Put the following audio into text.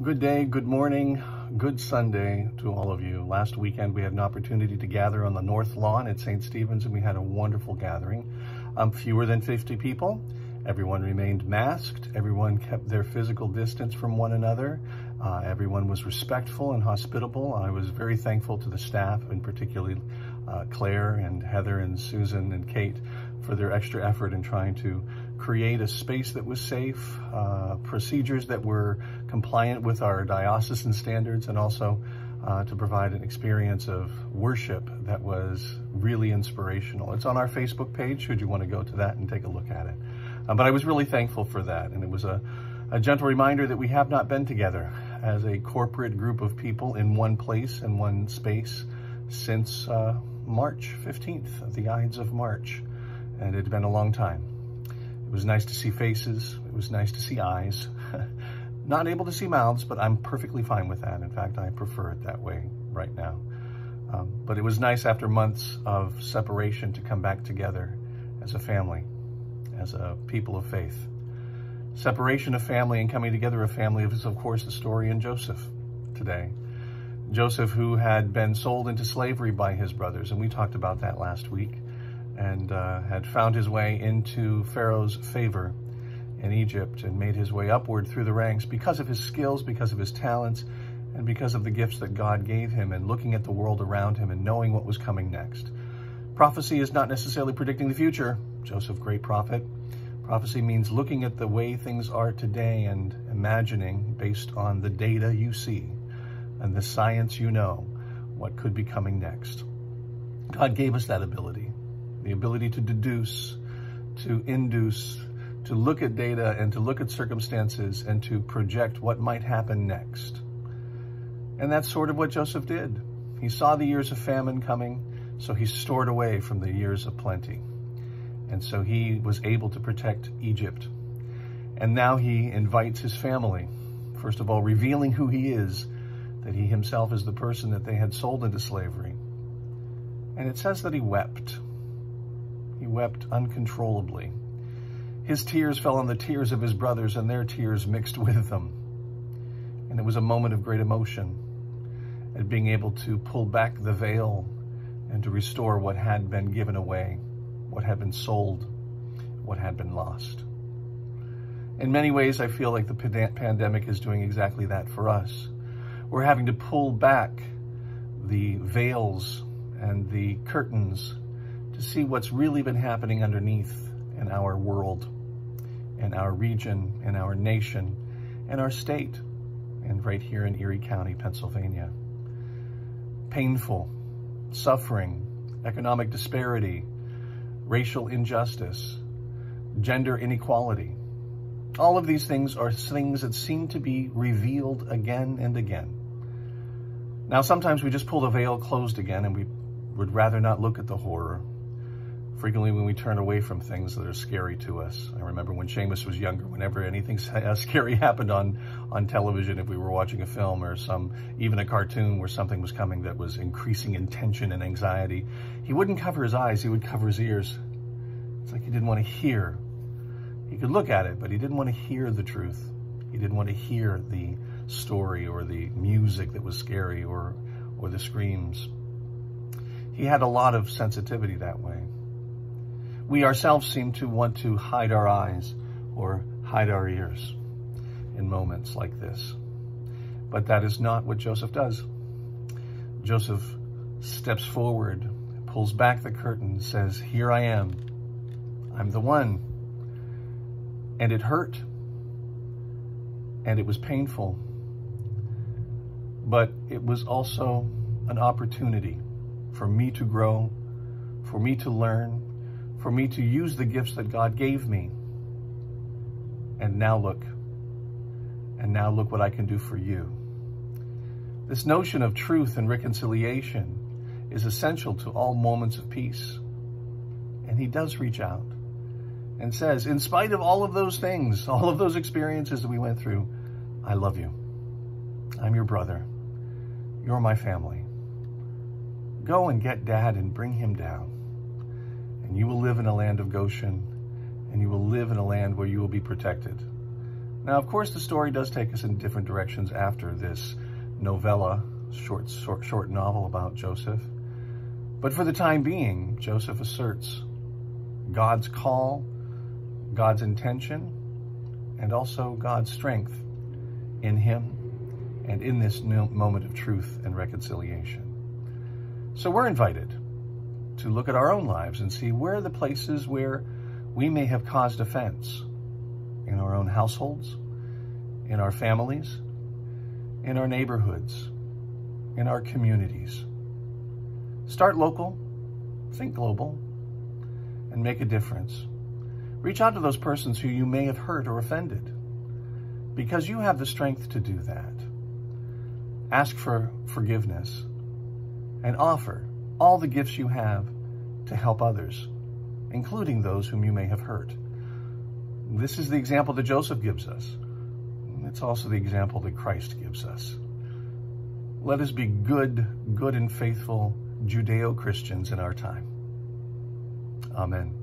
Good day, good morning, good Sunday to all of you. Last weekend we had an opportunity to gather on the North Lawn at St. Stephen's, and we had a wonderful gathering. Fewer than 50 people. Everyone remained masked. Everyone kept their physical distance from one another. Everyone was respectful and hospitable. I was very thankful to the staff, and particularly Claire and Heather and Susan and Kate, for their extra effort in trying to create a space that was safe, procedures that were compliant with our diocesan standards, and also to provide an experience of worship that was really inspirational. It's on our Facebook page, should you want to go to that and take a look at it. But I was really thankful for that, and it was a gentle reminder that we have not been together as a corporate group of people in one place and one space since March 15th, the Ides of March, and it had been a long time. It was nice to see faces. It was nice to see eyes. Not able to see mouths, but I'm perfectly fine with that. In fact, I prefer it that way right now. But it was nice after months of separation to come back together as a family, as a people of faith. Separation of family and coming together of family is, of course, the story in Joseph today. Joseph, who had been sold into slavery by his brothers, and we talked about that last week, and had found his way into Pharaoh's favor in Egypt and made his way upward through the ranks because of his skills, because of his talents, and because of the gifts that God gave him, and looking at the world around him and knowing what was coming next. Prophecy is not necessarily predicting the future. Joseph, great prophet. Prophecy means looking at the way things are today and imagining, based on the data you see and the science you know, what could be coming next. God gave us that ability, the ability to deduce, to induce, to look at data and to look at circumstances and to project what might happen next. And that's sort of what Joseph did. He saw the years of famine coming, so he stored away from the years of plenty. And so he was able to protect Egypt. And now he invites his family, first of all, revealing who he is, that he himself is the person that they had sold into slavery. And it says that he wept. He wept uncontrollably. His tears fell on the tears of his brothers, and their tears mixed with them. And it was a moment of great emotion at being able to pull back the veil and to restore what had been given away, what had been sold, what had been lost. In many ways, I feel like the pandemic is doing exactly that for us. We're having to pull back the veils and the curtains to see what's really been happening underneath in our world, in our region, in our nation, in our state, and right here in Erie County, Pennsylvania. Painful, suffering, economic disparity, racial injustice, gender inequality. All of these things are things that seem to be revealed again and again. Now, sometimes we just pull the veil closed again and we would rather not look at the horror. Frequently when we turn away from things that are scary to us. I remember when Seamus was younger, whenever anything scary happened on television, if we were watching a film or even a cartoon where something was coming that was increasing in tension and anxiety, he wouldn't cover his eyes, he would cover his ears. It's like he didn't want to hear. He could look at it, but he didn't want to hear the truth. He didn't want to hear the story or the music that was scary or the screams. He had a lot of sensitivity that way. We ourselves seem to want to hide our eyes or hide our ears in moments like this. But that is not what Joseph does. Joseph steps forward, pulls back the curtain, says, "Here I am. I'm the one." And it hurt. And it was painful. But it was also an opportunity for me to grow, for me to learn, for me to use the gifts that God gave me. And now look what I can do for you. This notion of truth and reconciliation is essential to all moments of peace. And he does reach out and says, in spite of all of those things, all of those experiences that we went through, I love you. I'm your brother. You're my family. Go and get Dad and bring him down. And you will live in a land of Goshen, and you will live in a land where you will be protected. Now, of course, the story does take us in different directions after this novella, short novel about Joseph. But for the time being, Joseph asserts God's call, God's intention, and also God's strength in him and in this moment of truth and reconciliation. So we're invited to look at our own lives and see where are the places where we may have caused offense in our own households, in our families, in our neighborhoods, in our communities. Start local, think global, and make a difference. Reach out to those persons who you may have hurt or offended, because you have the strength to do that. Ask for forgiveness and offer all the gifts you have to help others, including those whom you may have hurt. This is the example that Joseph gives us. It's also the example that Christ gives us. Let us be good and faithful Judeo-Christians in our time. Amen.